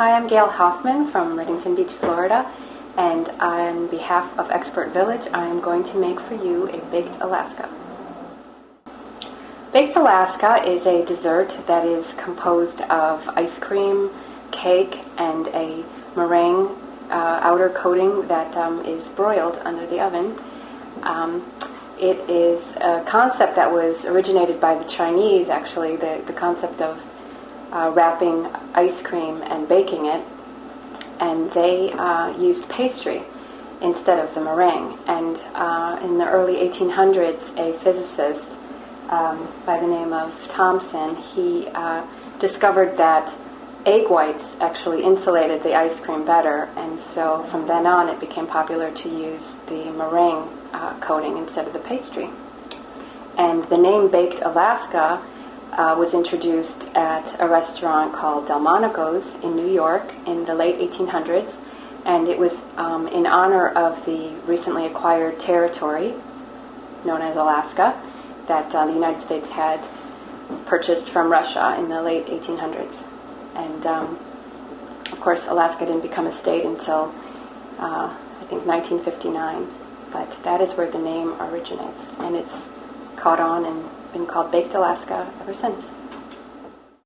Hi, I'm Gail Hoffman from Redington Beach, Florida, and on behalf of Expert Village, I am going to make for you a Baked Alaska. Baked Alaska is a dessert that is composed of ice cream, cake, and a meringue outer coating that is broiled under the oven. It is a concept that was originated by the Chinese, actually, the concept of wrapping ice cream and baking it, and they used pastry instead of the meringue. And in the early 1800s, a physicist by the name of Thomson, he discovered that egg whites actually insulated the ice cream better, and so from then on it became popular to use the meringue coating instead of the pastry. And the name Baked Alaska was introduced at a restaurant called Delmonico's in New York in the late 1800s, and it was in honor of the recently acquired territory known as Alaska that the United States had purchased from Russia in the late 1800s. And of course, Alaska didn't become a state until I think 1959, but that is where the name originates, and it's caught on and been called Baked Alaska ever since.